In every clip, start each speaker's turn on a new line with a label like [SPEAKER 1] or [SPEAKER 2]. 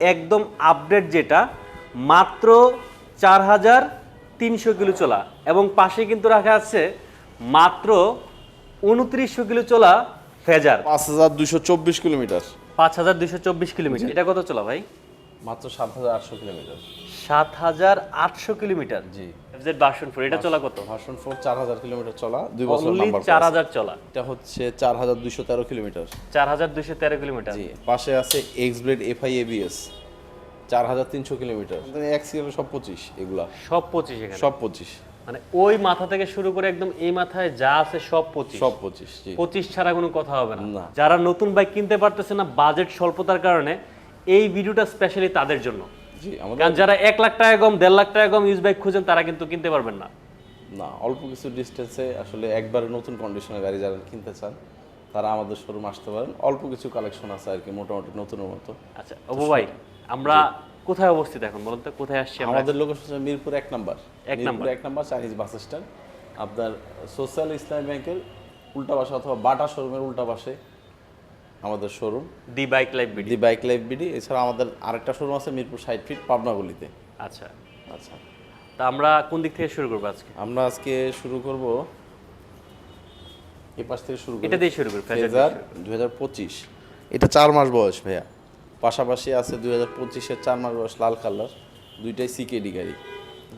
[SPEAKER 1] একদম আপডেট যেটা মাত্র 4300 কিলো চলা এবং পাশে কিন্তু রাখা আছে মাত্র 2900 কিলো চলা ফেজার
[SPEAKER 2] 5224 কিলোমিটার।
[SPEAKER 1] 5224 কিলোমিটার। এটা কত চলা ভাই?
[SPEAKER 2] মাত্র 7800 কিলোমিটার।
[SPEAKER 1] 7800 কিলোমিটার।
[SPEAKER 2] জি।
[SPEAKER 1] এফজেড ভার্সন 4 এটা চলা কত?
[SPEAKER 2] ভার্সন 4 4000 কিলোমিটার চলা, 2 বছর
[SPEAKER 1] অনলি
[SPEAKER 2] নাম্বার
[SPEAKER 1] 4000 চলা।
[SPEAKER 2] এটা হচ্ছে 4213 কিলোমিটার।
[SPEAKER 1] 4213 কিলোমিটার।
[SPEAKER 2] জি। পাশে আছে এক্সব্লেড এফআই এবিএস 4300 কিলোমিটার। এক্সিএল সব 25 এগুলা।
[SPEAKER 1] সব 25 এখানে।
[SPEAKER 2] সব 25।
[SPEAKER 1] মানে ওই মাথা থেকে শুরু করে একদম এই মাথায় যা আছে সব 25।
[SPEAKER 2] সব 25 জি।
[SPEAKER 1] 25 ছাড়া কোনো কথা হবে না।
[SPEAKER 2] না।
[SPEAKER 1] যারা নতুন বাইক কিনতে পারতেছে না বাজেট স্বল্পতার কারণে এই ভিডিওটা স্পেশালি তাদের জন্য।
[SPEAKER 2] জি আমাদের
[SPEAKER 1] কারণ যারা 1 লাখ টাকা কম 1.5 লাখ টাকা কম ইউজ বাইক খুঁজেন তারা কিন্তু কিনতে পারবেন না।
[SPEAKER 2] না, অল্প কিছু ডিস্টেন্সে আসলে একবারে নতুন কন্ডিশনের গাড়ি যারা কিনতে চান তারা আমাদের শোরুম আসতে পারেন। অল্প কিছু কালেকশন আছে আর কি, মোটামুটি নতুনের মতো।
[SPEAKER 1] আচ্ছা অবু ভাই, আমরা কোথায় অবস্থিত এখন বলুন তো, কোথায় আসছি আমরা?
[SPEAKER 2] আমাদের লোকেশন হচ্ছে মিরপুর 1 নাম্বার।
[SPEAKER 1] এক number.
[SPEAKER 2] Mirpur 1 number Chinese bus stand. আপনার সোশ্যাল ইসলামী ব্যাংকের উল্টা পাশে অথবা বাটা শোরুমের উল্টা পাশে আমাদের শোরুম
[SPEAKER 1] দি বাইক লাইভ ভিডিও।
[SPEAKER 2] দি বাইক লাইভ বিডি। এছাড়া আমাদের আরেকটা শোরুম আছে মিরপুর 60 ফিট পাবনাগুলিতে।
[SPEAKER 1] আচ্ছা,
[SPEAKER 2] আচ্ছা,
[SPEAKER 1] তা আমরা কোন দিক থেকে শুরু করব আজকে?
[SPEAKER 2] আমরা আজকে শুরু করব এই পাশ থেকে শুরু করি।
[SPEAKER 1] এটা দিয়ে শুরু করি।
[SPEAKER 2] ফেজার 2025। এটা 4 মাস বয়স ভাইয়া। পাশাপাশি আছে 2025-এর 4 মাস বয়স লাল কালার, দুইটাই সিকেডি গাড়ি।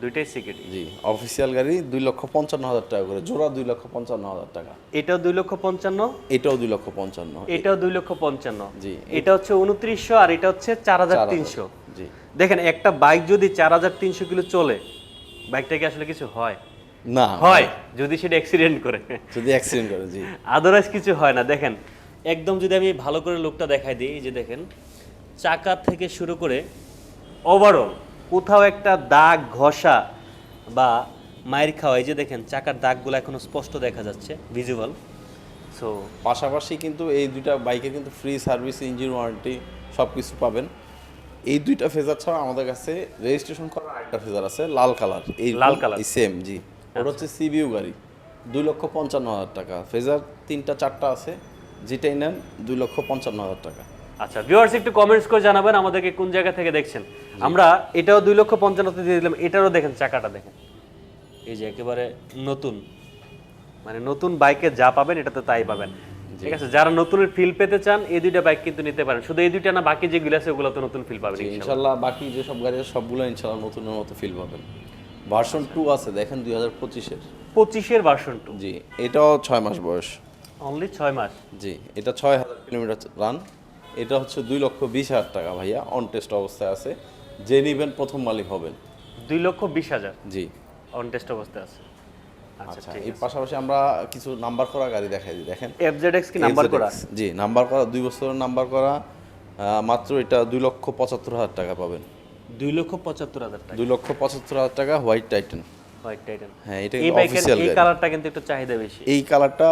[SPEAKER 1] দুইটাই সিকেট।
[SPEAKER 2] জি, অফিসিয়াল গাড়ি 2,55,000 টাকা করে জোড়া, 2,55,000 টাকা।
[SPEAKER 1] এটাও 2,55,000,
[SPEAKER 2] এটাও 2,55,000।
[SPEAKER 1] এটাও 2,55,000।
[SPEAKER 2] জি।
[SPEAKER 1] এটা হচ্ছে 2900 আর এটা হচ্ছে 4300।
[SPEAKER 2] জি।
[SPEAKER 1] দেখেন একটা বাইক যদি 4300 কিলো চলে, বাইকটা কি আসলে কিছু হয়?
[SPEAKER 2] না
[SPEAKER 1] হয় যদি সেটা অ্যাক্সিডেন্ট করে,
[SPEAKER 2] যদি অ্যাক্সিডেন্ট করে। জি।
[SPEAKER 1] আদারওয়াইজ কিছু হয় না। দেখেন একদম যদি আমি ভালো করে লুকটা দেখাই দিই, এই যে দেখেন চাকা থেকে শুরু করে ওভারঅল কোথাও একটা দাগ ঘষা বা মায়ের খাওয়া, এই যে দেখেন চাকার দাগগুলো এখনো স্পষ্ট দেখা যাচ্ছে, ভিজুয়াল। সো
[SPEAKER 2] পাশাপাশি কিন্তু এই দুইটা বাইকে কিন্তু ফ্রি সার্ভিস, ইঞ্জিন ওয়ারেন্টি সব কিছু পাবেন। এই দুইটা ফেজার ছাড়া আমাদের কাছে রেজিস্ট্রেশন করা আরেকটা ফেজার আছে লাল কালার। এই
[SPEAKER 1] লাল কালার।
[SPEAKER 2] সেম। জি। ওটা হচ্ছে সিবিইউ গাড়ি, 2,55,000 টাকা। ফেজার 3টা 4টা আছে, যেটাই নেন 2,55,000 টাকা।
[SPEAKER 1] আচ্ছা ভিউয়ার্স, একটু কমেন্টস করে জানাবেন আমাদেরকে কোন জায়গা থেকে দেখছেন। আমরা এটাও 2,55,000 দিয়ে দিলাম। এটারও দেখেন চাকাটা দেখেন, এই যে একেবারে নতুন, মানে নতুন বাইকে যা পাবেন এটাতে তাই পাবেন। ঠিক আছে, যারা নতুনের ফিল পেতে চান এই দুইটা বাইক কিন্তু নিতে পারেন। শুধু এই দুইটা না, বাকি যেগুলো আছে ওগুলো তো নতুন ফিল পাবেন ইনশাআল্লাহ।
[SPEAKER 2] ইনশাল্লাহ বাকি যে সব গাড়ি আছে সবগুলো ইনশাল্লাহ নতুনের মতো ফিল পাবেন। ভার্সন 2 আছে দেখেন 2025-এর।
[SPEAKER 1] 25-এর ভার্সন 2।
[SPEAKER 2] জি, এটাও 6 মাস বয়স।
[SPEAKER 1] অনলি 6 মাস।
[SPEAKER 2] জি, এটা 6000 কিলোমিটার রান। এটা হচ্ছে 2,20,000 টাকা ভাইয়া, অন টেস্ট অবস্থায় আছে। যে নিবেন প্রথম মালিক হবেন।
[SPEAKER 1] 2,20,000
[SPEAKER 2] জি।
[SPEAKER 1] অন টেস্ট অবস্থায় আছে। আচ্ছা
[SPEAKER 2] আচ্ছা,
[SPEAKER 1] ঠিক
[SPEAKER 2] এই
[SPEAKER 1] আছে।
[SPEAKER 2] পাশাপাশি আমরা কিছু নাম্বার করা গাড়ি দেখাই দিই দেখেন।
[SPEAKER 1] FZX কি নাম্বার করা?
[SPEAKER 2] জি, নাম্বার করা, 2 বছরের নাম্বার করা। মাত্র এটা 2,75,000 টাকা পাবেন।
[SPEAKER 1] 2,75,000 টাকা।
[SPEAKER 2] 2,75,000 টাকা হোয়াইট টাইটান।
[SPEAKER 1] White Titan.
[SPEAKER 2] হ্যাঁ, এটা
[SPEAKER 1] এই
[SPEAKER 2] কিন্তু
[SPEAKER 1] বাইকের
[SPEAKER 2] অফিসিয়াল
[SPEAKER 1] এই
[SPEAKER 2] গাড়ি।
[SPEAKER 1] কালারটা কিন্তু একটু চাহিদা বেশি।
[SPEAKER 2] এই কালারটা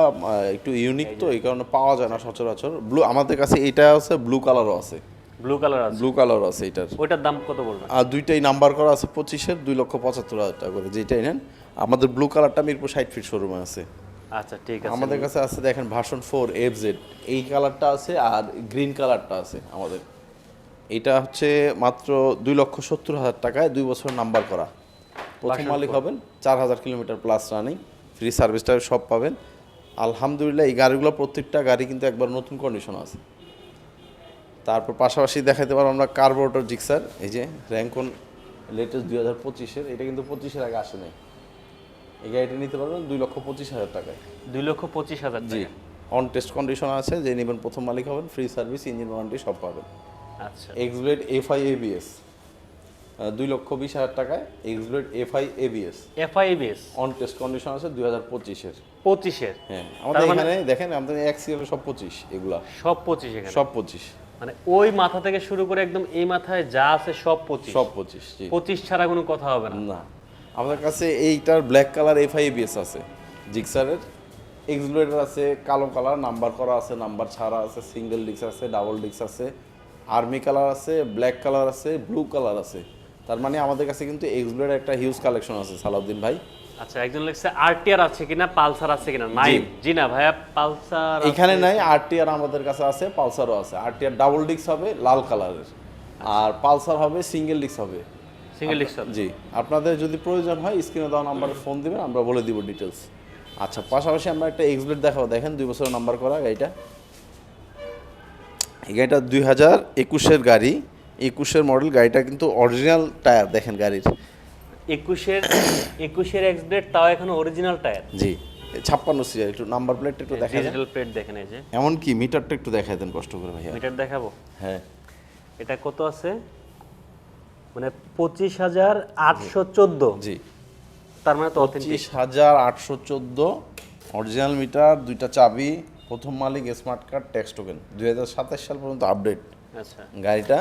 [SPEAKER 2] একটু ইউনিক, তো এই কারণে পাওয়া যায় না সচরাচর। ব্লু আমাদের কাছে এটা আছে, ব্লু কালারও আছে।
[SPEAKER 1] ব্লু কালার আছে।
[SPEAKER 2] ব্লু কালারও আছে এটার।
[SPEAKER 1] ওইটার দাম কত পড়বে?
[SPEAKER 2] আর দুইটাই নাম্বার করা আছে 25-এর, 2,75,000 টাকা করে। যেটাই নেন। আমাদের ব্লু কালারটা মিরপুর 60 ফিট শোরুমে আছে।
[SPEAKER 1] আচ্ছা ঠিক আছে।
[SPEAKER 2] আমাদের কাছে আছে দেখেন ভার্সন 4 FZ, এই কালারটা আছে আর গ্রিন কালারটা আছে আমাদের। এটা হচ্ছে মাত্র 2,70,000 টাকায় 2 বছর নাম্বার করা। প্রথম মালিক হবেন, 4,000 কিলোমিটার প্লাস রানিং, ফ্রি সার্ভিসটা সব পাবেন আলহামদুলিল্লাহ। এই গাড়িগুলো প্রত্যেকটা গাড়ি কিন্তু একবার নতুন কন্ডিশন আছে। তারপর পাশাপাশি দেখাতে পারবো আমরা কার্বোরেটর জিক্সার, এই যে র্যাঙ্কন লেটেস্ট 2025-এর। এটা কিন্তু 25-এর আগে আসে নাই। এই গাড়িটা নিতে পারবেন 2,25,000 টাকায়।
[SPEAKER 1] 2,25,000
[SPEAKER 2] জি,
[SPEAKER 1] টাকা।
[SPEAKER 2] অন টেস্ট কন্ডিশন আছে। যে নেবেন প্রথম মালিক হবেন, ফ্রি সার্ভিস, ইঞ্জিন ওয়ারেন্টি সব পাবেন।
[SPEAKER 1] আচ্ছা
[SPEAKER 2] এক্সব্লেড এফআই এবিএস 2,20,000 টাকায়। X-Blade FI ABS
[SPEAKER 1] FIBS
[SPEAKER 2] on test condition আছে 2025-এর।
[SPEAKER 1] 25-এর।
[SPEAKER 2] হ্যাঁ, আমাদের এখানে দেখেন আমাদের এক্সিএল সব 25 এগুলা।
[SPEAKER 1] সব 25 এখানে।
[SPEAKER 2] সব 25।
[SPEAKER 1] মানে ওই মাথা থেকে শুরু করে একদম এই মাথায় যা আছে সব 25।
[SPEAKER 2] সব 25। জি।
[SPEAKER 1] 25 ছাড়া কোনো কথা হবে না।
[SPEAKER 2] না, আমাদের কাছে এইটার ব্ল্যাক কালার এফআই এবিএস আছে জিক্সারের। এক্সব্লেডার আছে কালো কালার, নাম্বার করা আছে, নাম্বার ছাড়া আছে, সিঙ্গেল ডিস্ক আছে, ডাবল ডিস্ক আছে, আর্মি কালার আছে, ব্ল্যাক কালার আছে, ব্লু কালার আছে। তার মানে আমাদের কাছে কিন্তু এক্সব্লেডার একটা হিউজ কালেকশন আছে সালাউদ্দিন ভাই।
[SPEAKER 1] আচ্ছা, একজন লিখছে আরটিআর আছে কিনা, পালসার আছে কিনা। নাই, জি না ভাইয়া, পালসার
[SPEAKER 2] এখানে নাই। আরটিআর আমাদের কাছে আছে, পালসারও আছে। আরটিআর ডাবল ডিস্ক হবে লাল কালারের। আর পালসার হবে সিঙ্গেল ডিস্ক হবে।
[SPEAKER 1] সিঙ্গেল ডিস্ক হবে।
[SPEAKER 2] জি, আপনাদের যদি প্রয়োজন হয় স্ক্রিনে দেওয়া নাম্বারে ফোন দিবেন, আমরা বলে দিব ডিটেলস। আচ্ছা, পাশাপাশি আমরা একটা এক্সব্লেড দেখাবো, দেখেন 2 বছরের নাম্বার করা গাড়িটা। এই গাড়িটা 2021-এর গাড়ি, 21-এর মডেল। গাড়িটা কিন্তু অরিজিনাল টায়ার দেখেন গাড়ির।
[SPEAKER 1] 21-এর এক্সব্লেড, তাও এখনো অরিজিনাল টায়ার।
[SPEAKER 2] জি, 56 সিরিয়াল। একটু নাম্বার প্লেটটা একটু দেখাই দেন,
[SPEAKER 1] ডিজিটাল প্লেট দেখেন এই যে।
[SPEAKER 2] এমনকি মিটারটা একটু দেখাই দেন কষ্ট করে ভাইয়া।
[SPEAKER 1] মিটার দেখাবো?
[SPEAKER 2] হ্যাঁ,
[SPEAKER 1] এটা কত আছে, মানে 25,814।
[SPEAKER 2] জি,
[SPEAKER 1] তার মানে তো অথেন্টিক।
[SPEAKER 2] 25,814 অরিজিনাল মিটার, 2টা চাবি, প্রথম মালিক, স্মার্ট কার্ড, ট্যাক্স টোকেন। 2027 সাল পর্যন্ত আপডেট।
[SPEAKER 1] আচ্ছা,
[SPEAKER 2] গাড়িটা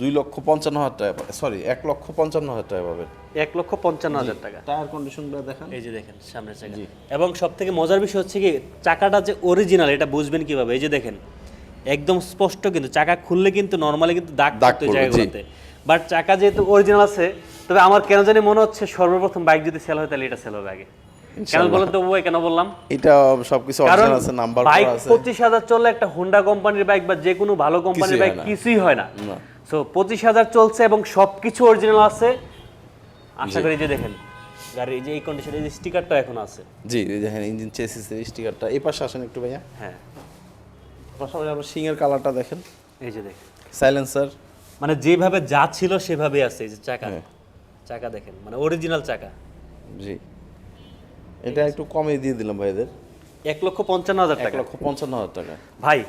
[SPEAKER 2] 2,55,000 টাকা, সরি 1,55,000 টাকা পাবেন।
[SPEAKER 1] 1,55,000 টাকা।
[SPEAKER 2] টায়ার কন্ডিশনগুলো দেখেন।
[SPEAKER 1] এই যে দেখেন সামনের চাকা। এবং সবথেকে মজার বিষয় হচ্ছে কি, চাকাটা যে অরিজিনাল এটা বুঝবেন কিভাবে, এই যে দেখেন একদম স্পষ্ট, কিন্তু চাকা খুললে কিন্তু নরমালি কিন্তু দাগ পড়তো
[SPEAKER 2] পড়বে,
[SPEAKER 1] জায়গাগুলোতে। বাট চাকা যেহেতু অরিজিনাল আছে, তবে আমার কেন জানি মনে হচ্ছে সর্বপ্রথম বাইক যদি সেল হয় তাহলে এটা সেল হবে আগে। কেন বলেন তো ভাই, কেন বললাম?
[SPEAKER 2] এটা সবকিছু
[SPEAKER 1] কারণ
[SPEAKER 2] অরিজিনাল আছে, নাম্বার
[SPEAKER 1] বাইক
[SPEAKER 2] করা আছে।
[SPEAKER 1] 25,000 চললে একটা হোন্ডা কোম্পানির বাইক বা যে কোনো ভালো কোম্পানির
[SPEAKER 2] কিছুই
[SPEAKER 1] বাইক
[SPEAKER 2] হয় না।
[SPEAKER 1] কিছুই হয় না।
[SPEAKER 2] না।
[SPEAKER 1] সো 25,000 চলছে এবং সবকিছু অরিজিনাল আছে। আশা করি যে দেখেন গাড়ি এই যে এই কন্ডিশনে, এই স্টিকারটা এখন আছে।
[SPEAKER 2] জি, এই দেখেন ইঞ্জিন চেসিসের স্টিকারটা। এই পাশে আসেন একটু ভাইয়া।
[SPEAKER 1] হ্যাঁ,
[SPEAKER 2] পাশাপাশি আপনার সিংয়ের কালারটা দেখেন,
[SPEAKER 1] এই যে দেখেন
[SPEAKER 2] সাইলেন্সার।
[SPEAKER 1] মানে যেভাবে যা ছিল সেভাবে আছে। এই যে চাকা,
[SPEAKER 2] হ্যাঁ।
[SPEAKER 1] চাকা দেখেন মানে অরিজিনাল চাকা।
[SPEAKER 2] জি, এটা একটু কমে দিয়ে দিলাম ভাইদের,
[SPEAKER 1] 1,55,000 টাকা।
[SPEAKER 2] 1,55,000 টাকা।
[SPEAKER 1] ভাই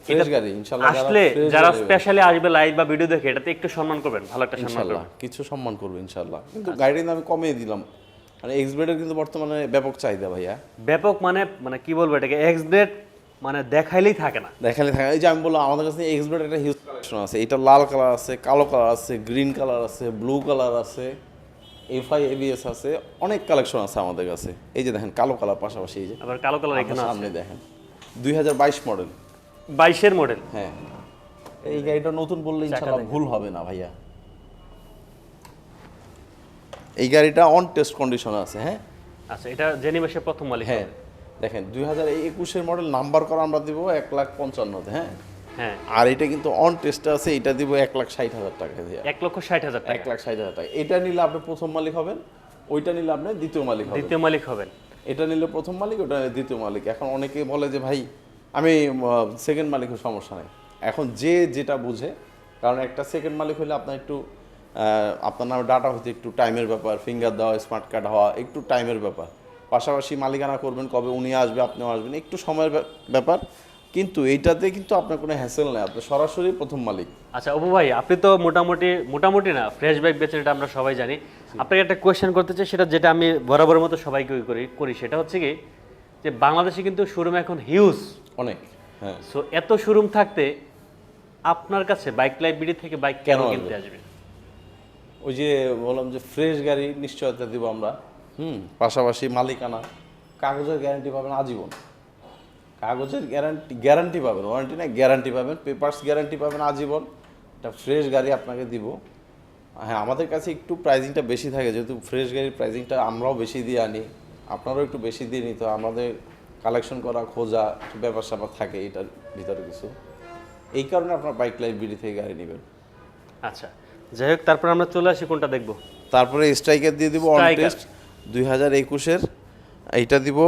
[SPEAKER 2] ফ্রেশ গাড়ি ইনশাআল্লাহ।
[SPEAKER 1] আসলে যারা স্পেশালি আসবে লাইভ বা ভিডিও দেখে, এটাতে একটু সম্মান করবেন, ভালো একটা সম্মান
[SPEAKER 2] ইনশাআল্লাহ
[SPEAKER 1] করবেন।
[SPEAKER 2] কিছু সম্মান করবো ইনশাআল্লাহ। কিন্তু গাড়ির দাম আমি কমিয়ে দিলাম, মানে এক্সব্লেডের কিন্তু বর্তমানে ব্যাপক চাহিদা ভাইয়া।
[SPEAKER 1] ব্যাপক মানে মানে কি বলবো এটাকে, এক্সব্লেড মানে দেখাইলেই থাকে না।
[SPEAKER 2] দেখালে থাকে। এই যে আমি বললাম আমাদের কাছে এক্সব্লেড একটা হিউজ কালেকশন আছে। এটা লাল কালার আছে, কালো কালার আছে, গ্রিন কালার আছে, ব্লু কালার আছে, এফআই এবিএস আছে, অনেক কালেকশন আছে আমাদের কাছে। এই যে দেখেন কালো কালার, পাশাপাশি এই যে
[SPEAKER 1] আবার কালো কালার এখানে আছে।
[SPEAKER 2] সামনে দেখেন 2022 মডেল।
[SPEAKER 1] 22-এর মডেল।
[SPEAKER 2] হ্যাঁ, এই গাড়িটা নতুন বললে ইনশাআল্লাহ ভুল হবে না ভাইয়া। এই গাড়িটা অন টেস্ট কন্ডিশনে আছে। হ্যাঁ,
[SPEAKER 1] আচ্ছা, এটা জেনিবেশের প্রথম মালিক।
[SPEAKER 2] হ্যাঁ দেখেন 2021-এর মডেল, নাম্বার করা আমরা দিব 1,55,000। হ্যাঁ,
[SPEAKER 1] হ্যাঁ,
[SPEAKER 2] আর এটা কিন্তু অন টেস্টে আছে, এটা দিব 1,60,000 টাকা দিয়ে।
[SPEAKER 1] 1,60,000 টাকা।
[SPEAKER 2] 1,60,000 টাকা। এটা নিলে আপনি প্রথম মালিক হবেন, ওইটা নিলে আপনি দ্বিতীয় মালিক হবেন।
[SPEAKER 1] দ্বিতীয় মালিক হবেন।
[SPEAKER 2] এটা নিলে প্রথম মালিক, ওটা নিলে দ্বিতীয় মালিক। এখন অনেকে বলে যে ভাই আমি সেকেন্ড মালিকের সমস্যা নেই। এখন যে যেটা বুঝে, কারণ একটা সেকেন্ড মালিক হলে আপনার একটু আপনার নামে ডাটা হতে একটু টাইমের ব্যাপার, ফিঙ্গার দেওয়া, স্মার্ট কার্ড হওয়া একটু টাইমের ব্যাপার। পাশাপাশি মালিকানা করবেন কবে, উনি আসবে আপনিও আসবেন, একটু সময়ের ব্যাপার। কিন্তু এইটাতে কিন্তু আপনার কোনো হ্যাসেল নেই, আপনি সরাসরি প্রথম মালিক।
[SPEAKER 1] আচ্ছা অপু ভাই, আপনি তো মোটামুটি না ফ্রেশ বাইক বেচেন, এটা আমরা সবাই জানি। আপনাকে একটা কোয়েশ্চেন করতে চাই, সেটা যেটা আমি বরাবরের মতো সবাইকে করি, সেটা হচ্ছে কি যে বাংলাদেশে কিন্তু শোরুম এখন হিউজ
[SPEAKER 2] অনেক। হ্যাঁ,
[SPEAKER 1] সো এত শোরুম থাকতে আপনার কাছে বাইক লাইব্রেরি থেকে বাইক কেন
[SPEAKER 2] কেন
[SPEAKER 1] কিনতে আসবে?
[SPEAKER 2] ওই যে বললাম যে ফ্রেশ গাড়ি নিশ্চয়তা দিব আমরা। পাশাপাশি মালিকানা, কাগজের গ্যারান্টি পাবেন আজীবন। কাগজের গ্যারান্টি পাবেন, ওয়ারেন্টি না গ্যারান্টি পাবেন, পেপারস গ্যারান্টি পাবেন আজীবন। একটা ফ্রেশ গাড়ি আপনাকে দিব। হ্যাঁ, আমাদের কাছে একটু প্রাইজিংটা বেশি থাকে, যেহেতু ফ্রেশ গাড়ির প্রাইজিংটা আমরাও বেশি দিয়ে আনি, আপনারাও একটু বেশি দিয়ে নিতে হয়। আমাদের কালেকশন করা, খোঁজা, একটু ব্যাপার স্যাপার থাকে এটার ভিতরে কিছু। এই কারণে আপনার বাইক লাইব্রেরি থেকে গাড়ি নেবেন।
[SPEAKER 1] আচ্ছা, যাই হোক, তারপর আমরা চলে আসি কোনটা দেখবো।
[SPEAKER 2] তারপরে স্ট্রাইকার দিয়ে দিব অন
[SPEAKER 1] Striker।
[SPEAKER 2] টেস্ট 2021-এর, এইটা দিব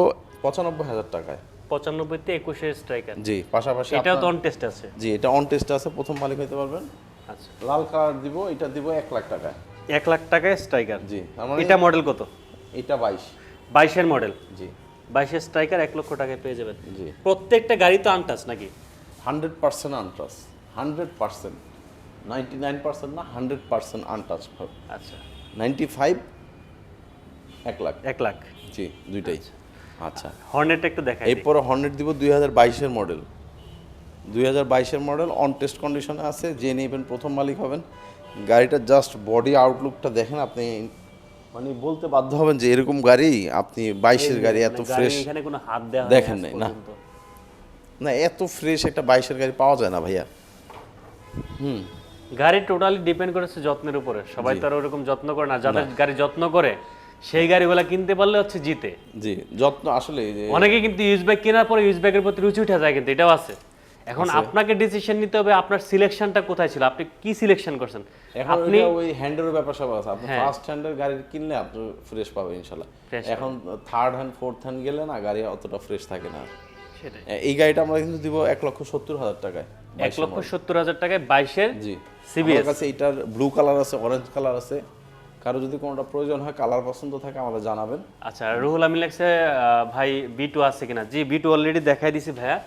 [SPEAKER 2] 95,000 টাকায়।
[SPEAKER 1] 95-তে 21-এর স্ট্রাইকার।
[SPEAKER 2] জি, পাশাপাশি
[SPEAKER 1] এটাও তো অন টেস্ট আছে।
[SPEAKER 2] জি, এটা অন টেস্ট আছে, প্রথম মালিক হতে পারবেন।
[SPEAKER 1] আচ্ছা,
[SPEAKER 2] লাল কালার দিব, এটা দিব 1 লাখ টাকায়।
[SPEAKER 1] 1 লাখ টাকায় স্ট্রাইকার।
[SPEAKER 2] জি, তার মানে
[SPEAKER 1] এটা মডেল কত?
[SPEAKER 2] এটা 22।
[SPEAKER 1] 22-এর মডেল।
[SPEAKER 2] জি,
[SPEAKER 1] 22-এর স্ট্রাইকার 1 লক্ষ টাকায় পেয়ে যাবেন।
[SPEAKER 2] জি,
[SPEAKER 1] প্রত্যেকটা গাড়ি তো আনটাচ নাকি?
[SPEAKER 2] 100% আনটাচ, 100%, 99% না, 100% আনটাচ।
[SPEAKER 1] আচ্ছা,
[SPEAKER 2] 95 1 লাখ।
[SPEAKER 1] 1 লাখ।
[SPEAKER 2] জি, দুইটাই। আচ্ছা,
[SPEAKER 1] হর্নেট একটু দেখাই।
[SPEAKER 2] এরপরে হর্নেট দিব 2022-এর মডেল। 2022-এর মডেল অন টেস্ট কন্ডিশনে আছে, যে নেবেন প্রথম মালিক হবেন। গাড়িটা জাস্ট বডি আউটলুকটা দেখেন, আপনি মানে বলতে বাধ্য হবেন যে এরকম গাড়ি আপনি 22-এর গাড়ি এত ফ্রেশ
[SPEAKER 1] এখানে কোনো হাত দেওয়া
[SPEAKER 2] দেখেন নাই না, না এত ফ্রেশ একটা 22-এর গাড়ি পাওয়া যায় না ভাইয়া।
[SPEAKER 1] গাড়ি টোটালি ডিপেন্ড করেছে যত্নের উপরে। সবাই তো আর ওরকম যত্ন করে না, যাদের গাড়ি যত্ন করে সেই গাড়িগুলা কিনতে পারলে হচ্ছে জিতে।
[SPEAKER 2] জি, যত্ন আসলে যে
[SPEAKER 1] অনেকে কিন্তু ইউজ বাইক কেনার পরে ইউজ বাইকের প্রতি রুচি উঠে যায়, কিন্তু এটাও আছে। এখন আপনাকে ডিসিশন নিতে হবে আপনার সিলেকশনটা কোথায় ছিল, আপনি কি সিলেকশন করছেন।
[SPEAKER 2] এখন
[SPEAKER 1] আপনি
[SPEAKER 2] ওইটা ওই হ্যান্ডের ব্যাপার সব আছে, আপনি ফার্স্ট হ্যান্ডের গাড়ি কিনলে আপনি ফ্রেশ পাবেন ইনশাল্লাহ। এখন থার্ড হ্যান্ড ফোর্থ হ্যান্ড গেলে না গাড়ি অতটা ফ্রেশ থাকে না।
[SPEAKER 1] সেটাই,
[SPEAKER 2] এই গাড়িটা আমরা কিন্তু দিব 1,70,000 টাকায়,
[SPEAKER 1] 1,70,000 টাকায় 22-এর
[SPEAKER 2] জি।
[SPEAKER 1] সিবিএস।
[SPEAKER 2] আমার কাছে এটার ব্লু কালার আছে, অরেঞ্জ কালার আছে, কারো যদি কোনোটা প্রয়োজন হয় কালার পছন্দ থাকে আমাদের জানাবেন।
[SPEAKER 1] আচ্ছা, রুহুল আমিন লেখছে ভাই B2 আছে কিনা। জি, B2 অলরেডি দেখাই দিছি ভাইয়া।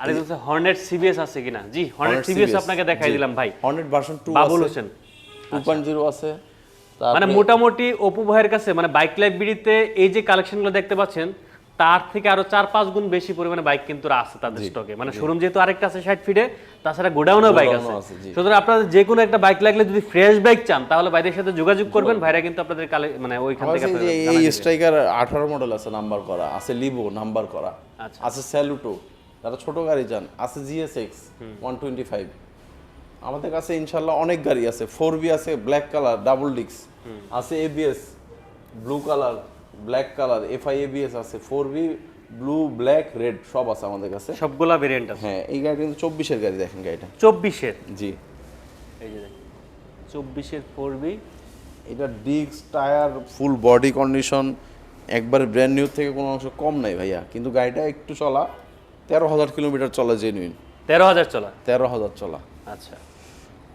[SPEAKER 1] আর এই হচ্ছে হর্নেট সিবিএস আছে কিনা। জি, হর্নেট সিবিএস আপনাকে দেখাই দিলাম ভাই।
[SPEAKER 2] হর্নেট ভার্সন 2
[SPEAKER 1] বাবুল
[SPEAKER 2] আছে,
[SPEAKER 1] হোসেন
[SPEAKER 2] 2.0 আছে।
[SPEAKER 1] মানে মোটামুটি অপু ভাইয়ের কাছে মানে বাইক লাইব্রেরিতে এই যে কালেকশনগুলো দেখতে পাচ্ছেন তার থেকে আরো 4-5 গুণ বেশি পরিমাণে বাইক কিন্তু আছে তাদের স্টকে। মানে শোরুম যেহেতু আরেকটা আছে 60 ফিটে, তাছাড়া গোডাউনেও বাইক আছে। সুতরাং আপনাদের যে কোনো একটা বাইক লাগলে যদি ফ্রেশ বাইক চান তাহলে ভাইদের সাথে যোগাযোগ করবেন, ভাইরা কিন্তু আপনাদের মানে ওইখান থেকে
[SPEAKER 2] এই স্ট্রাইকার 18 মডেল আছে নাম্বার করা, আছে লিভো নাম্বার করা, আছে স্যালুটো, যারা ছোট গাড়ি চান আছে GSX 125। আমাদের কাছে ইনশাআল্লাহ অনেক গাড়ি আছে, 4B আছে ব্ল্যাক কালার ডাবল ডিস্ক আছে, ABS blue colour black colour, FI ABS আছে, 4B ব্লু ব্ল্যাক রেড সব আছে আমাদের কাছে,
[SPEAKER 1] সবগুলা ভেরিয়েন্ট আছে।
[SPEAKER 2] হ্যাঁ এই গাড়ি কিন্তু 24-এর গাড়ি, দেখেন গাড়িটা
[SPEAKER 1] 24-এর,
[SPEAKER 2] জি
[SPEAKER 1] এই যে দেখেন 24-এর 4B।
[SPEAKER 2] এটা disc tyre full body condition একবারে ব্র্যান্ড নিউ থেকে কোনো অংশ কম নাই ভাইয়া, কিন্তু গাড়িটা একটু চলা 13,000 কিলোমিটার চলা জেনুইন,
[SPEAKER 1] 13,000 চলা।
[SPEAKER 2] 13,000 চলা।
[SPEAKER 1] আচ্ছা,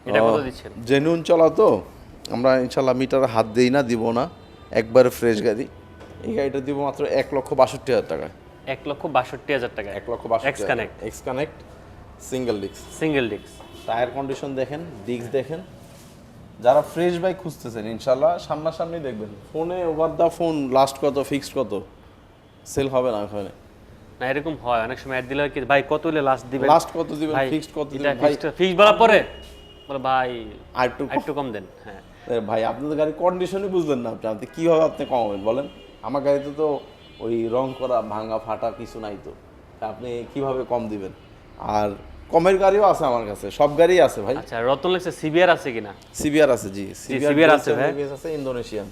[SPEAKER 1] এটা কত দিচ্ছেন?
[SPEAKER 2] জেনুইন চলা তো আমরা ইনশাল্লাহ মিটারে হাত দেই না, দিব না, একবারে ফ্রেশ গাড়ি। এই গাড়িটা দিব মাত্র 1,62,000 টাকা।
[SPEAKER 1] 1,62,000 টাকা।
[SPEAKER 2] 1,62,000
[SPEAKER 1] x connect,
[SPEAKER 2] x connect single disc.
[SPEAKER 1] Single disc.
[SPEAKER 2] Tyre condition দেখেন, ডিস্ক দেখেন। যারা ফ্রেশ বাইক খুঁজতেছেন ইনশাল্লাহ সামনাসামনি দেখবেন, ফোনে ওভার দা ফোন লাস্ট কত ফিক্সড কত সেল হবে না ওখানে।
[SPEAKER 1] না এরকম হয় অনেক সময় অ্যাড দিলে কি ভাই কত হলে লাস্ট দিবেন,
[SPEAKER 2] লাস্ট কত দিবেন, ফিক্সড কত দিবেন ভাই,
[SPEAKER 1] ফিক্স বলার পরে বলে ভাই
[SPEAKER 2] আর
[SPEAKER 1] একটু কম দেন। হ্যাঁ
[SPEAKER 2] ভাই আপনাদের গাড়ির কন্ডিশনই বুঝলেন না আপনি কিভাবে আপনি কমাবেন বলেন। আমার গাড়িতে তো ওই রং করা ভাঙা ফাটা কিছু নাই, তো আপনি কিভাবে কম দিবেন। আর কমের গাড়িও আছে আমার কাছে, সব গাড়ি আছে ভাই।
[SPEAKER 1] আচ্ছা, রতন লেখছে সিবিআর আছে কিনা।
[SPEAKER 2] সিবিআর আছে, জি
[SPEAKER 1] সিবিআর আছে ভাই,
[SPEAKER 2] আছে ইন্দোনেশিয়ান।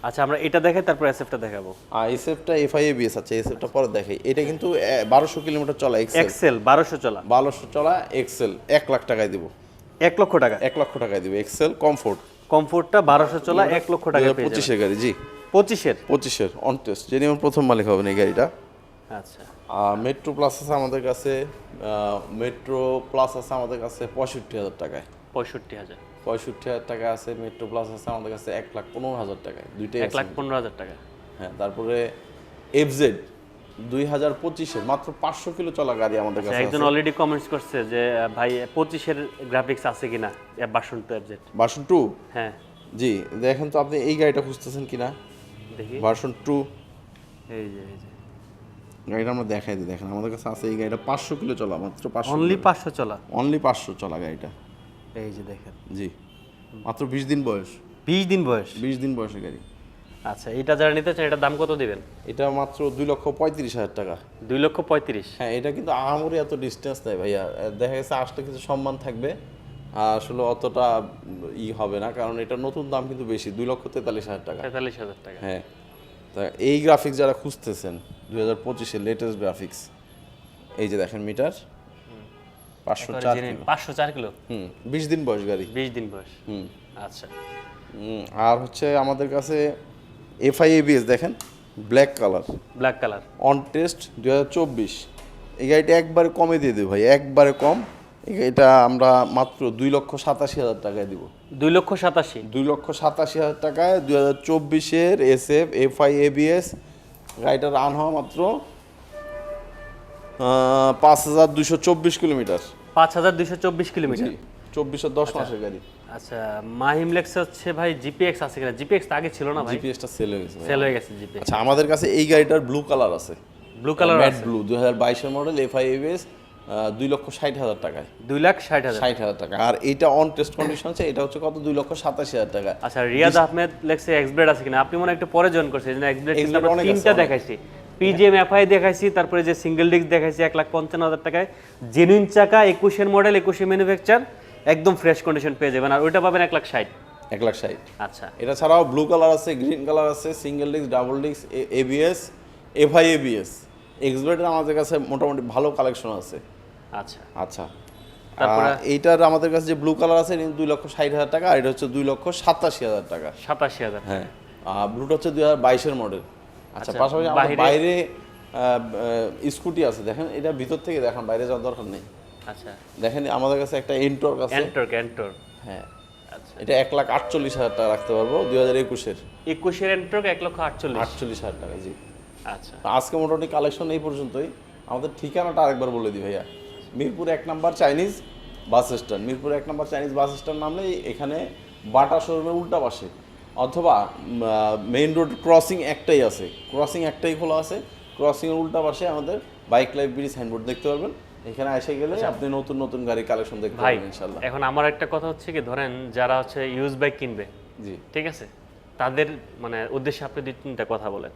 [SPEAKER 1] আচ্ছা আমরা এটা দেখাই তারপর এসএফটা দেখাবো।
[SPEAKER 2] এসএফটা FI ABS আছে, এসএফটা পরে দেখাই। এটা কিন্তু 1200 কিলোমিটার চলা
[SPEAKER 1] এক্সেল 1200 চলা,
[SPEAKER 2] 1200 চলা এক্সেল 1 লাখ টাকায় দিব।
[SPEAKER 1] 1 লক্ষ টাকা,
[SPEAKER 2] 1 লক্ষ টাকায় দিব এক্সেল কমফোর্ট।
[SPEAKER 1] কমফোর্টটা 1200 চলা 1 লক্ষ টাকা পেয়ে যাবেন।
[SPEAKER 2] 25-এর গাড়ি, জি
[SPEAKER 1] 25-এর
[SPEAKER 2] অন টেস্ট, জেনুইন প্রথম মালিক হবেন এই গাড়িটা।
[SPEAKER 1] আচ্ছা,
[SPEAKER 2] মেট্রো প্লাস আছে আমাদের কাছে, মেট্রো প্লাস আছে আমাদের কাছে 65,000 টাকায়।
[SPEAKER 1] 65,000
[SPEAKER 2] টাকা আছে। মেট্রো প্লাস আছে আমাদের কাছে 1,15,000 টাকায়, দুইটাই
[SPEAKER 1] 1,15,000 টাকা।
[SPEAKER 2] হ্যাঁ, তারপরে FZ 2025-এর মাত্র 500 কিলো চলা গাড়ি আমাদের কাছে
[SPEAKER 1] একজন
[SPEAKER 2] আছে।
[SPEAKER 1] অলরেডি কমেন্টস করছে যে ভাই 25-এর গ্রাফিক্স আছে কিনা ভার্সন 2 FZ।
[SPEAKER 2] ভার্সন 2,
[SPEAKER 1] হ্যাঁ
[SPEAKER 2] জি দেখেন তো আপনি এই গাড়িটা খুঁজতেছেন কিনা,
[SPEAKER 1] দেখি
[SPEAKER 2] ভার্সন 2
[SPEAKER 1] এই যে
[SPEAKER 2] গাড়িটা আমরা দেখাই দিই। দেখেন আমাদের কাছে আছে এই গাড়িটা 500 কিলো চলা, মাত্র 500,
[SPEAKER 1] অনলি 500 চলা,
[SPEAKER 2] অনলি 500 চলা গাড়িটা।
[SPEAKER 1] এই যে দেখেন,
[SPEAKER 2] জি মাত্র 20 দিন বয়স,
[SPEAKER 1] 20 দিন বয়স।
[SPEAKER 2] 20 দিন বয়সের গাড়ি।
[SPEAKER 1] আচ্ছা, এটা যারা নিতে চান এটার দাম কত দিবেন?
[SPEAKER 2] এটা মাত্র 2,35,000 টাকা।
[SPEAKER 1] 2,35,000।
[SPEAKER 2] হ্যাঁ, এটা কিন্তু আহামরি এত ডিস্টেন্স নেই ভাইয়া, দেখা গেছে আসলে কিছু সম্মান থাকবে, আর আসলে অতটা হবে না, কারণ এটা নতুন দাম কিন্তু বেশি, 2,43,000 টাকা।
[SPEAKER 1] 43,000 টাকা।
[SPEAKER 2] হ্যাঁ, তা এই গ্রাফিক্স যারা খুঁজতেছেন 2025-এর লেটেস্ট গ্রাফিক্স, এই যে দেখেন মিটার 504 কিলো,
[SPEAKER 1] 504 কিলো।
[SPEAKER 2] 20 দিন বয়স গাড়ি।
[SPEAKER 1] 20 দিন বয়স। আচ্ছা,
[SPEAKER 2] আর হচ্ছে আমাদের কাছে FI ABS দেখেন black colour,
[SPEAKER 1] black colour
[SPEAKER 2] on test 2024। এই গাড়িটা একবারে কমে দিয়ে দেবো ভাই, একবারে কম। এটা আমরা মাত্র 2,87,000 টাকায় দিব।
[SPEAKER 1] 2,87,000।
[SPEAKER 2] 2,87,000 টাকায় 2024-এর SF FI ABS গাড়িটা রান হওয়া মাত্র 5,224 কিলোমিটার।
[SPEAKER 1] 5,224 কিলোমিটার।
[SPEAKER 2] 2410 মাসের গাড়ি।
[SPEAKER 1] আচ্ছা, মাহিম লেক্স হচ্ছে ভাই GPX আছে কিনা? GPX তো আগে ছিল না ভাই,
[SPEAKER 2] জিপিএসটা সেল হয়ে গেছে ভাই।
[SPEAKER 1] সেল হয়ে গেছে GPX।
[SPEAKER 2] আচ্ছা, আমাদের কাছে এই গাড়িটার ব্লু কালার আছে,
[SPEAKER 1] ব্লু কালার
[SPEAKER 2] ম্যাট
[SPEAKER 1] আছে,
[SPEAKER 2] ব্লু 2022-এর মডেল FI ABS 2,60,000 টাকায়।
[SPEAKER 1] 2,60,000।
[SPEAKER 2] 60,000 টাকা। আর এটা অন টেস্ট কন্ডিশন আছে, এটা হচ্ছে কত 2,87,000 টাকা।
[SPEAKER 1] আচ্ছা, রিয়াদ আহমেদ লেক্সে এক্সব্লেড আছে কিনা? আপনি মনে হয় একটু পরে জয়েন করছেন, এই এক্সব্লেড কিন্তু
[SPEAKER 2] X-Blade
[SPEAKER 1] আমরা
[SPEAKER 2] অনেক
[SPEAKER 1] তিনটা
[SPEAKER 2] আছে,
[SPEAKER 1] দেখাইছি, PGM FI দেখাইছি, তারপরে যে সিঙ্গেল ডিস্ক দেখাইছি 1,55,000 টাকায়, জেনুইন চাকা 21-এর মডেল 21-এ ম্যানুফ্যাকচার, একদম ফ্রেশ কন্ডিশন পেয়ে যাবেন। আর ওইটা পাবেন 1,60,000।
[SPEAKER 2] 1,60,000।
[SPEAKER 1] আচ্ছা,
[SPEAKER 2] এটা ছাড়াও ব্লু কালার আছে, গ্রিন কালার আছে, single disc, double disc, ABS, FI ABS। এক্সব্লেডের আমাদের কাছে মোটামুটি ভালো কালেকশন আছে।
[SPEAKER 1] আচ্ছা
[SPEAKER 2] আচ্ছা
[SPEAKER 1] তারপরে
[SPEAKER 2] এইটার আমাদের কাছে যে ব্লু কালার আছে এটা 2,60,000 টাকা, আর এটা হচ্ছে 2,87,000 টাকা।
[SPEAKER 1] 87,000।
[SPEAKER 2] হ্যাঁ, ব্লুটা হচ্ছে 2022-এর মডেল। আচ্ছা, পাশাপাশি আমাদের বাইরে স্কুটি আছে, দেখেন এটা ভিতর থেকে দেখেন, বাইরে যাওয়ার দরকার নেই।
[SPEAKER 1] আচ্ছা
[SPEAKER 2] দেখেন আমাদের কাছে একটা এন্টর্ক আছে।
[SPEAKER 1] এন্টর্ক।
[SPEAKER 2] হ্যাঁ,
[SPEAKER 1] আচ্ছা
[SPEAKER 2] এটা 1,48,000 টাকা রাখতে পারবো 2021-এর।
[SPEAKER 1] 21-এর এন্টর্ক 1,48,000।
[SPEAKER 2] 48,000 টাকা, জি।
[SPEAKER 1] আচ্ছা
[SPEAKER 2] আজকে মোটামুটি কালেকশন এই পর্যন্তই। আমাদের ঠিকানাটা আরেকবার বলে দিই ভাইয়া, মিরপুর 1 নম্বর চাইনিজ বাস স্ট্যান্ড। মিরপুর 1 নম্বর চাইনিজ বাস স্ট্যান্ড নামলেই এখানে বাটা শোরুমের উল্টা পাশে, অথবা মেইন রোড ক্রসিং একটাই আছে, ক্রসিং একটাই খোলা আছে, ক্রসিংয়ের উল্টা পাশে আমাদের বাইক লাইব্রেরি সাইনবোর্ড দেখতে পারবেন। এখানে এসে গেলে আপনি নতুন নতুন গাড়ি কালেকশন দেখতে
[SPEAKER 1] ভাই,
[SPEAKER 2] পারবেন ইনশাআল্লাহ।
[SPEAKER 1] এখন আমার একটা কথা হচ্ছে কি, ধরেন যারা হচ্ছে ইউজ বাইক কিনবে,
[SPEAKER 2] জি,
[SPEAKER 1] ঠিক আছে, তাদের মানে উদ্দেশ্যে আপনি 2-3টা কথা বলেন।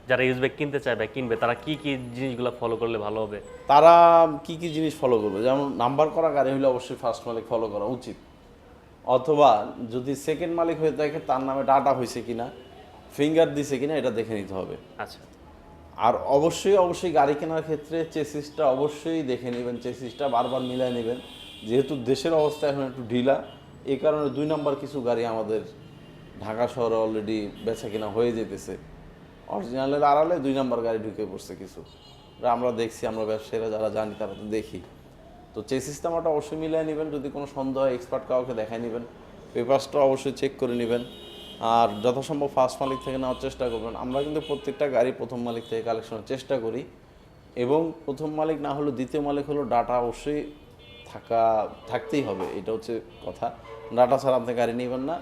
[SPEAKER 1] যারা ইউজ বাইক কিনতে চায় বা কিনবে, তারা কি কি জিনিসগুলো ফলো করলে ভালো হবে?
[SPEAKER 2] তারা কি কি জিনিস ফলো করবে? যেমন নাম্বার করা গাড়ি হলে অবশ্যই ফার্স্ট মালিক ফলো করা উচিত, অথবা যদি সেকেন্ড মালিক হয়ে থাকে তার নামে ডাটা হয়েছে কিনা, ফিঙ্গার দিছে কিনা, এটা দেখে নিতে হবে।
[SPEAKER 1] আচ্ছা
[SPEAKER 2] আর অবশ্যই গাড়ি কেনার ক্ষেত্রে চেসিসটা অবশ্যই দেখে নেবেন, চেসিসটা বারবার মিলায় নেবেন। যেহেতু দেশের অবস্থা এখন একটু ঢিলা, এই কারণে 2 নম্বর কিছু গাড়ি আমাদের ঢাকা শহরে অলরেডি বেচা কিনা হয়ে যেতেছে। অরিজিনালের আড়ালে 2 নম্বর গাড়ি ঢুকে পড়ছে কিছু, আমরা দেখছি, আমরা ব্যবসায়ীরা যারা জানি তারা তো দেখি। তো চেসিসটা আমরা অবশ্যই মিলিয়ে নেবেন, যদি কোনো সন্দেহ হয় এক্সপার্ট কাউকে দেখাই নেবেন, পেপারসটা অবশ্যই চেক করে নেবেন, আর যথাসম্ভব ফার্স্ট মালিক থেকে নেওয়ার চেষ্টা করবেন। আমরা কিন্তু প্রত্যেকটা গাড়ি প্রথম মালিক থেকে কালেকশনের চেষ্টা করি, এবং প্রথম মালিক না হলেও দ্বিতীয় মালিক হলো ডাটা অবশ্যই থাকতেই হবে, এটা হচ্ছে কথা। ডাটা ছাড়া আপনি গাড়ি নেবেন না।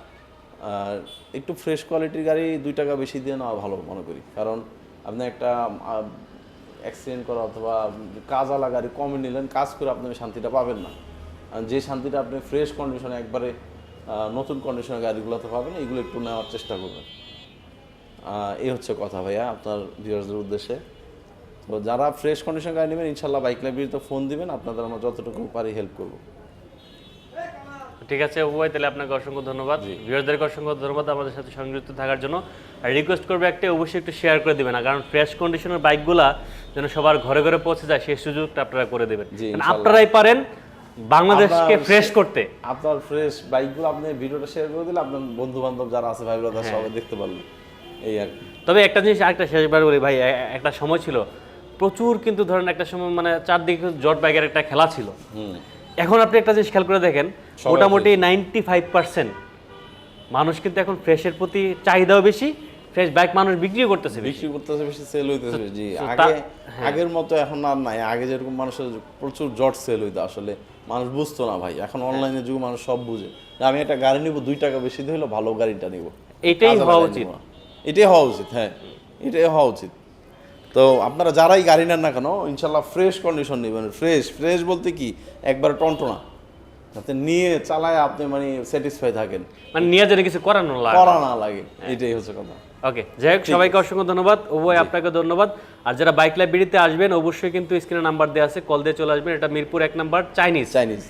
[SPEAKER 2] আর একটু ফ্রেশ কোয়ালিটির গাড়ি 2 টাকা বেশি দিয়ে নেওয়া ভালো মনে করি, কারণ আপনি একটা অ্যাক্সিডেন্ট করা অথবা কাজওয়ালা গাড়ি কমে নিলেন, কাজ করে আপনি ওই শান্তিটা পাবেন না। আর যে শান্তিটা আপনি ফ্রেশ কন্ডিশনে একবারে নতুন কন্ডিশনের গাড়িগুলোতে পাবেন, এগুলো একটু নেওয়ার চেষ্টা করবেন। এই হচ্ছে কথা ভাইয়া আপনার ভিউয়ার্সদের উদ্দেশ্যে। তো যারা ফ্রেশ কন্ডিশন গাড়ি নেবেন ইনশাল্লাহ বাইক লাইব্রেরিতে ফোন দিবেন, আপনাদের আমরা যতটুকু পারি হেল্প করবো।
[SPEAKER 1] ঠিক আছে ভাই, তাহলে আপনাকে অসংখ্য ধন্যবাদ, ভিউয়ারদেরকে অসংখ্য ধন্যবাদ আমাদের সাথে সংযুক্ত থাকার জন্য। আর রিকোয়েস্ট করবে একটা, অবশ্যই একটু শেয়ার করে দিবেন, কারণ ফ্রেশ কন্ডিশনের বাইকগুলা যেন সবার ঘরে ঘরে পৌঁছে যায়, সেই সুযোগটা আপনারা করে দেবেন। আপনারাই পারেন বাংলাদেশকে ফ্রেশ করতে।
[SPEAKER 2] আপনার ফ্রেশ বাইকগুলো আপনি ভিডিওটা শেয়ার করে দিলে আপনার বন্ধু বান্ধব যারা আছে, ভাই ব্রাদার, সবাই দেখতে পারলো, এই আর কি।
[SPEAKER 1] তবে একটা জিনিস আরেকটা শেষবার বলি ভাই, একটা সময় ছিল প্রচুর, কিন্তু ধরেন একটা সময় মানে চারদিকে জট বাইকের একটা খেলা ছিল। এখন আপনি একটা জিনিস খেয়াল করে দেখেন, মোটামুটি 95% মানুষ কিন্তু এখন ফ্রেশের প্রতি চাহিদাও বেশি, ফ্রেশ বাইক মানুষ বিক্রি করতেছে
[SPEAKER 2] বেশি, সেল হইতেছে। জি, আগের মতো এখন আর নাই। আগে যেরকম মানুষের প্রচুর জট সেল হইতো, আসলে মানুষ বুঝতো না ভাই। এখন অনলাইনের যুগে মানুষ সব বুঝে, আমি একটা গাড়ি নিব 2 টাকা বেশি দিয়ে হলো ভালো গাড়িটা নিব,
[SPEAKER 1] এটাই হওয়া উচিত।
[SPEAKER 2] এটাই হওয়া উচিত, হ্যাঁ, এটাই হওয়া উচিত। তো আপনারা যারাই গাড়ি নেন না কেন ইনশাল্লাহ ফ্রেশ কন্ডিশন নেবেন। ফ্রেশ বলতে কি, একবার টনটনা, যাতে নিয়ে চালায় আপনি মানে স্যাটিসফাই থাকেন,
[SPEAKER 1] মানে নিয়ে যেন কিছু করা
[SPEAKER 2] না লাগে, এটাই হচ্ছে কথা।
[SPEAKER 1] ওকে, যাই হোক, সবাইকে অসংখ্য ধন্যবাদ। ওভাই আপনাকে ধন্যবাদ। আর যারা বাইক লাইব্রেরিতে আসবেন অবশ্যই কিন্তু স্ক্রিনে নাম্বার দেওয়া আছে, কল দিয়ে চলে আসবেন। এটা মিরপুর 1 নম্বর চাইনিজ।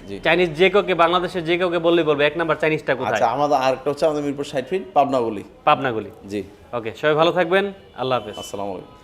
[SPEAKER 2] জি,
[SPEAKER 1] চাইনিজ যে কাউকে, বাংলাদেশের যে কাউকে বললেই বলবে 1 নম্বর চাইনিজটা কোথায়।
[SPEAKER 2] আচ্ছা, আমাদের আরেকটা হচ্ছে আমাদের মিরপুর 60 ফিট পাবনাগুলি।
[SPEAKER 1] পাবনাগুলি।
[SPEAKER 2] জি,
[SPEAKER 1] ওকে, সবাই ভালো থাকবেন, আল্লাহ হাফেজ।
[SPEAKER 2] আসসালামু আলাইকুম।